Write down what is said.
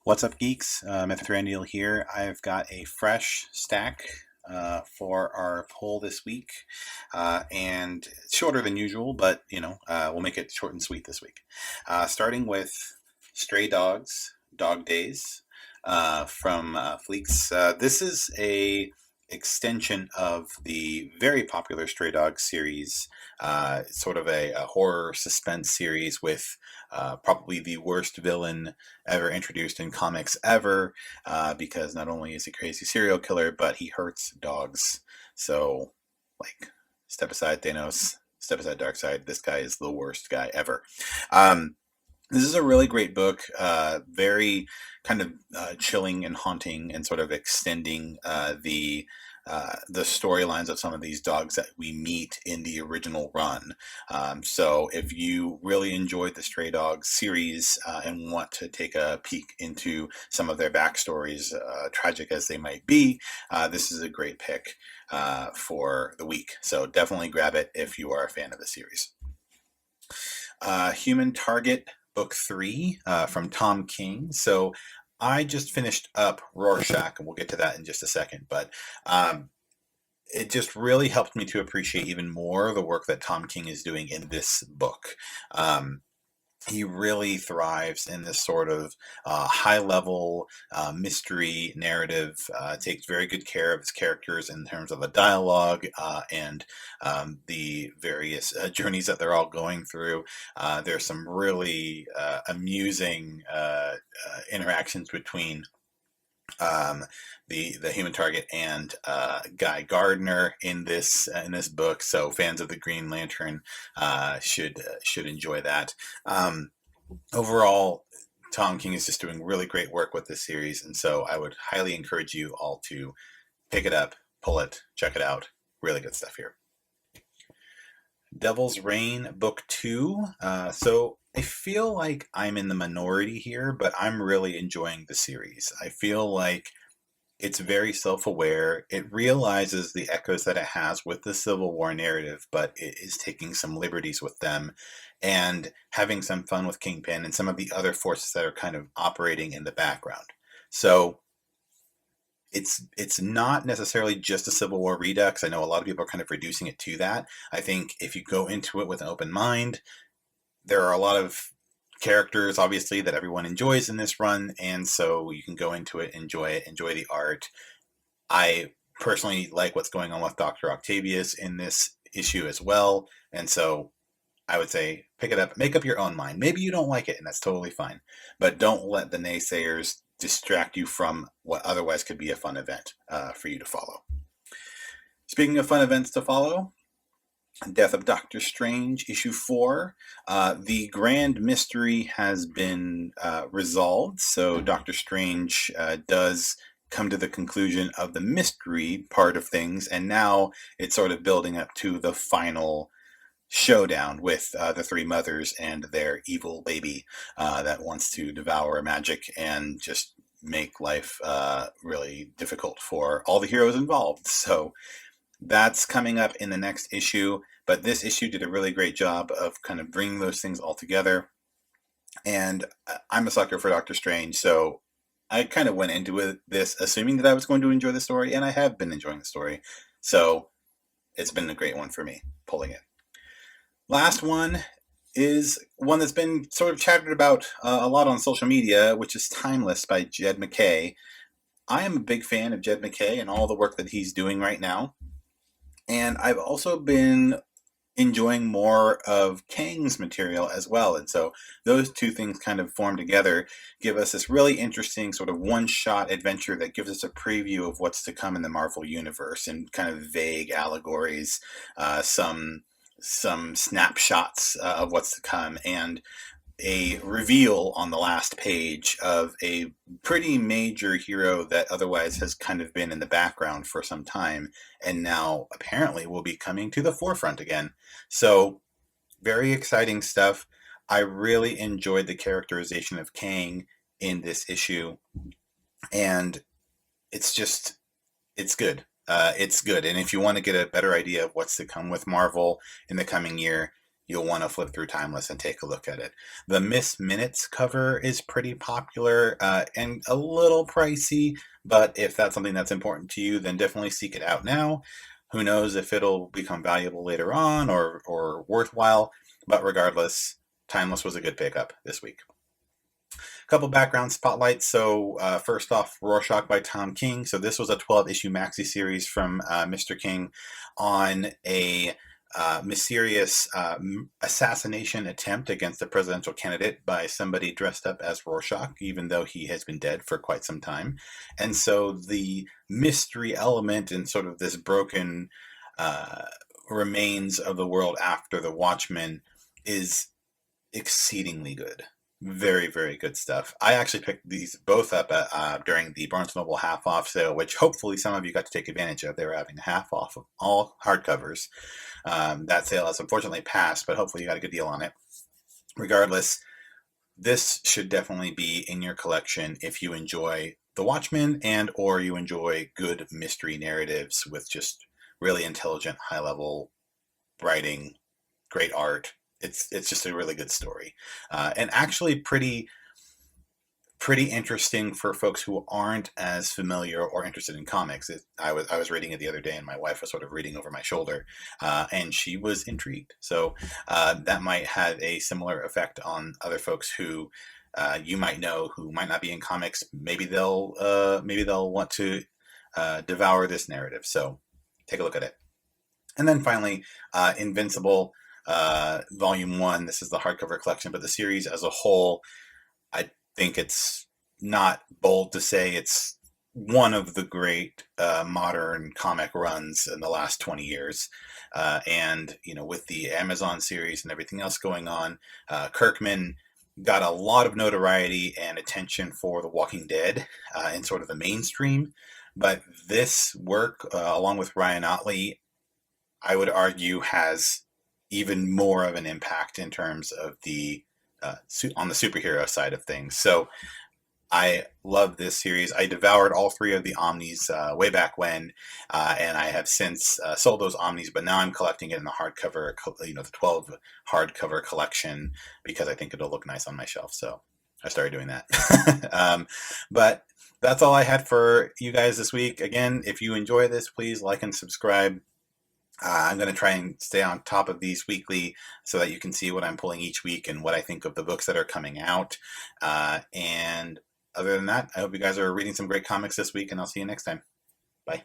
What's up, geeks? Mythrandiel here. I've got a fresh stack for our poll this week, and it's shorter than usual, but we'll make it short and sweet this week. Starting with Stray Dogs, Dog Days from Fleeks. This is a extension of the very popular Stray Dogs series, sort of a horror suspense series with probably the worst villain ever introduced in comics ever, because not only is he a crazy serial killer, but he hurts dogs. So, like, step aside Thanos, step aside Darkseid. This guy is the worst guy ever. Um, this is a really great book, very kind of chilling and haunting, and sort of extending the storylines of some of these dogs that we meet in the original run. So if you really enjoyed the Stray Dogs series and want to take a peek into some of their backstories, tragic as they might be, this is a great pick for the week. So definitely grab it if you are a fan of the series. Human Target Book 3 from Tom King. So I just finished up Rorschach, and we'll get to that in just a second. But it just really helped me to appreciate even more the work that Tom King is doing in this book. He really thrives in this sort of high-level mystery narrative. Takes very good care of his characters in terms of the dialogue and the various journeys that they're all going through. There's some really amusing interactions between the human target and Guy Gardner in this book. So fans of the Green Lantern should enjoy that. Overall, Tom King is just doing really great work with this series, and so I would highly encourage you all to pick it up, pull it, check it out. Really good stuff here. Devil's Reign Book 2. So I feel like I'm in the minority here, but I'm really enjoying the series. I feel like it's very self-aware. It realizes the echoes that it has with the Civil War narrative, but it is taking some liberties with them and having some fun with Kingpin and some of the other forces that are kind of operating in the background. So it's not necessarily just a Civil War redux. I know a lot of people are kind of reducing it to that. I think if you go into it with an open mind, there are a lot of characters, obviously, that everyone enjoys in this run, and so you can go into it, enjoy the art. I personally like what's going on with Dr. Octavius in this issue as well, and so I would say pick it up, make up your own mind. Maybe you don't like it, and that's totally fine, but don't let the naysayers distract you from what otherwise could be a fun event for you to follow. Speaking of fun events to follow, Death of Doctor Strange, issue 4. The grand mystery has been resolved, so Doctor Strange does come to the conclusion of the mystery part of things, and now it's sort of building up to the final showdown with the three mothers and their evil baby that wants to devour magic and just make life really difficult for all the heroes involved. So that's coming up in the next issue, but this issue did a really great job of kind of bringing those things all together. And I'm a sucker for Doctor Strange, so I kind of went into this assuming that I was going to enjoy the story, and I have been enjoying the story. So it's been a great one for me, pulling it. Last one is one that's been sort of chattered about a lot on social media, which is Timeless by Jed MacKay. I am a big fan of Jed MacKay and all the work that he's doing right now. And I've also been enjoying more of Kang's material as well. And so those two things kind of form together, give us this really interesting sort of one-shot adventure that gives us a preview of what's to come in the Marvel Universe and kind of vague allegories, some snapshots of what's to come, and a reveal on the last page of a pretty major hero that otherwise has kind of been in the background for some time and now apparently will be coming to the forefront again. So very exciting stuff. I really enjoyed the characterization of Kang in this issue, and it's just, it's good. It's good. And if you want to get a better idea of what's to come with Marvel in the coming year, you'll want to flip through Timeless and take a look at it. The Miss Minutes cover is pretty popular and a little pricey, but if that's something that's important to you, then definitely seek it out now. Who knows if it'll become valuable later on or worthwhile, but regardless, Timeless was a good pickup this week. Couple background spotlights. So first off, Rorschach by Tom King. So this was a 12-issue maxi series from Mr. King on a mysterious assassination attempt against a presidential candidate by somebody dressed up as Rorschach, even though he has been dead for quite some time. And so the mystery element in sort of this broken remains of the world after the Watchmen is exceedingly good. Very, very good stuff. I actually picked these both up during the Barnes & Noble half-off sale, which hopefully some of you got to take advantage of. They were having a half-off of all hardcovers. That sale has unfortunately passed, but hopefully you got a good deal on it. Regardless, this should definitely be in your collection if you enjoy The Watchmen and or you enjoy good mystery narratives with just really intelligent, high-level writing, great art. It's just a really good story, and actually pretty interesting for folks who aren't as familiar or interested in comics. I was reading it the other day, and my wife was sort of reading over my shoulder, and she was intrigued. So that might have a similar effect on other folks who you might know who might not be in comics. Maybe they'll want to devour this narrative. So take a look at it. And then finally, Invincible. Volume 1, this is the hardcover collection, but the series as a whole, I think it's not bold to say it's one of the great modern comic runs in the last 20 years. And, with the Amazon series and everything else going on, Kirkman got a lot of notoriety and attention for The Walking Dead in sort of the mainstream. But this work, along with Ryan Ottley, I would argue has even more of an impact in terms of the on the superhero side of things. So I love this series. I devoured all 3 of the Omnis way back when, and I have since sold those Omnis, but now I'm collecting it in the hardcover, the 12 hardcover collection, because I think it'll look nice on my shelf. So I started doing that. But that's all I had for you guys this week. Again, if you enjoy this, please like and subscribe. I'm going to try and stay on top of these weekly so that you can see what I'm pulling each week and what I think of the books that are coming out. And other than that, I hope you guys are reading some great comics this week, and I'll see you next time. Bye.